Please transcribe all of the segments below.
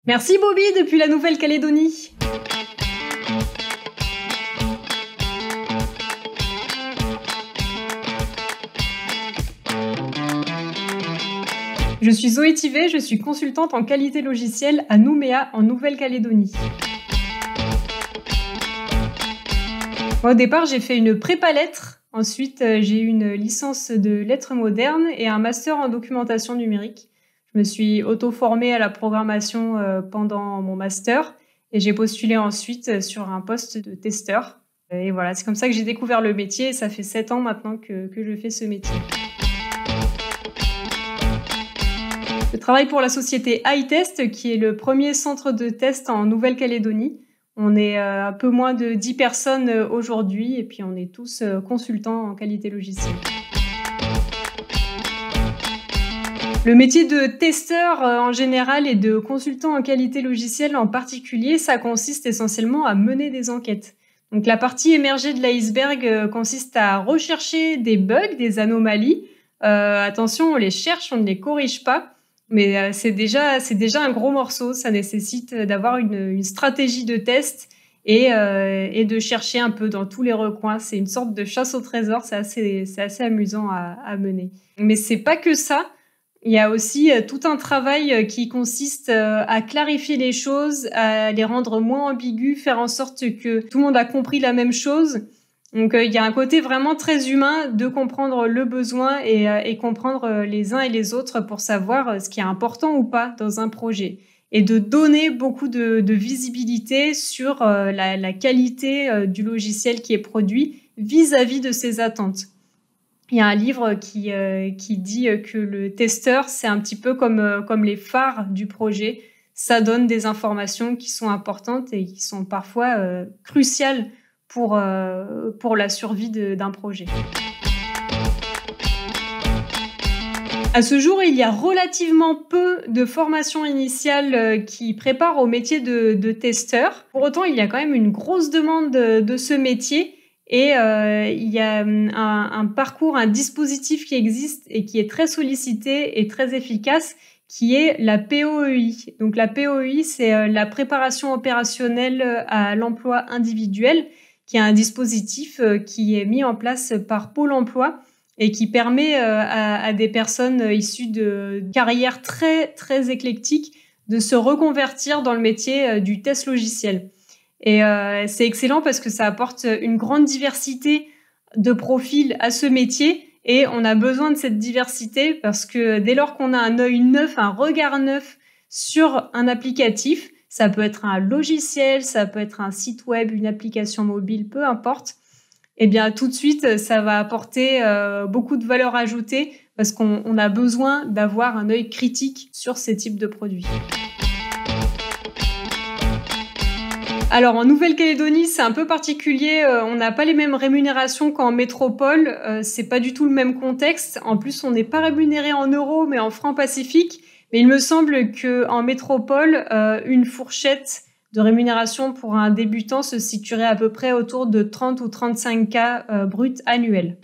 Merci Bobby depuis la Nouvelle-Calédonie. Je suis Zoé Tivet, je suis consultante en qualité logicielle à Nouméa en Nouvelle-Calédonie. Au départ, j'ai fait une prépa lettres. Ensuite, j'ai eu une licence de lettres modernes et un master en documentation numérique. Je me suis auto-formée à la programmation pendant mon master et j'ai postulé ensuite sur un poste de testeur. Et voilà, c'est comme ça que j'ai découvert le métier et ça fait 7 ans maintenant que je fais ce métier. Je travaille pour la société iTest, qui est le premier centre de test en Nouvelle-Calédonie. On est un peu moins de 10 personnes aujourd'hui et puis on est tous consultants en qualité logicielle. Le métier de testeur en général et de consultant en qualité logicielle en particulier, ça consiste essentiellement à mener des enquêtes. Donc la partie émergée de l'iceberg consiste à rechercher des bugs, des anomalies. Attention, on les cherche, on ne les corrige pas. Mais c'est déjà un gros morceau. Ça nécessite d'avoir une stratégie de test et de chercher un peu dans tous les recoins. C'est une sorte de chasse au trésor. C'est assez amusant à mener. Mais c'est pas que ça. Il y a aussi tout un travail qui consiste à clarifier les choses, à les rendre moins ambiguës, faire en sorte que tout le monde a compris la même chose. Donc, il y a un côté vraiment très humain de comprendre le besoin et comprendre les uns et les autres pour savoir ce qui est important ou pas dans un projet. Et de donner beaucoup de visibilité sur la qualité du logiciel qui est produit vis-à-vis de ses attentes. Il y a un livre qui dit que le testeur, c'est un petit peu comme les phares du projet. Ça donne des informations qui sont importantes et qui sont parfois cruciales pour la survie d'un projet. À ce jour, il y a relativement peu de formations initiales qui préparent au métier de testeur. Pour autant, il y a quand même une grosse demande de ce métier et il y a un parcours, un dispositif qui existe et qui est très sollicité et très efficace, qui est la POEI. Donc la POEI, c'est la préparation opérationnelle à l'emploi individuel, qui est un dispositif qui est mis en place par Pôle emploi et qui permet à des personnes issues de carrières très, très éclectiques de se reconvertir dans le métier du test logiciel. Et c'est excellent parce que ça apporte une grande diversité de profils à ce métier et on a besoin de cette diversité parce que dès lors qu'on a un œil neuf, un regard neuf sur un applicatif, ça peut être un logiciel, ça peut être un site web, une application mobile, peu importe. Eh bien, tout de suite, ça va apporter beaucoup de valeur ajoutée parce qu'on a besoin d'avoir un œil critique sur ces types de produits. Alors, en Nouvelle-Calédonie, c'est un peu particulier. On n'a pas les mêmes rémunérations qu'en métropole. C'est pas du tout le même contexte. En plus, on n'est pas rémunéré en euros, mais en francs Pacifique. Mais il me semble qu'en métropole, une fourchette de rémunération pour un débutant se situerait à peu près autour de 30 ou 35 K bruts annuels.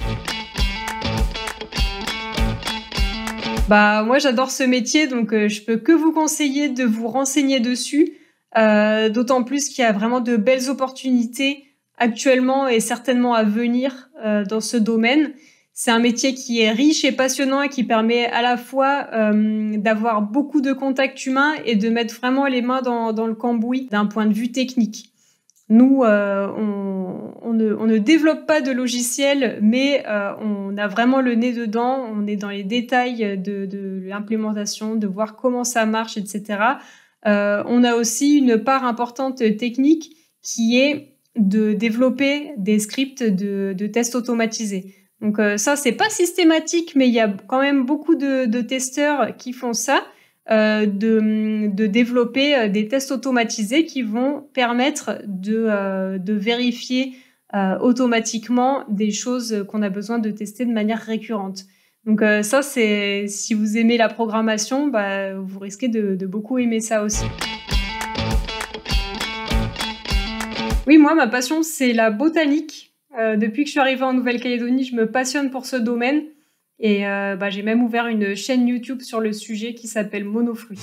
Moi, j'adore ce métier, donc je peux que vous conseiller de vous renseigner dessus. D'autant plus qu'il y a vraiment de belles opportunités actuellement et certainement à venir dans ce domaine. C'est un métier qui est riche et passionnant et qui permet à la fois d'avoir beaucoup de contacts humains et de mettre vraiment les mains dans le cambouis d'un point de vue technique. Nous, on ne développe pas de logiciel, mais on a vraiment le nez dedans. On est dans les détails de l'implémentation, de voir comment ça marche, etc. On a aussi une part importante technique qui est de développer des scripts de tests automatisés. Donc ça, c'est pas systématique, mais il y a quand même beaucoup de testeurs qui font ça, de développer des tests automatisés qui vont permettre de vérifier automatiquement des choses qu'on a besoin de tester de manière récurrente. Donc ça, c'est si vous aimez la programmation, vous risquez de beaucoup aimer ça aussi. Oui, moi, ma passion, c'est la botanique. Depuis que je suis arrivée en Nouvelle-Calédonie, je me passionne pour ce domaine et j'ai même ouvert une chaîne YouTube sur le sujet qui s'appelle Monofruits.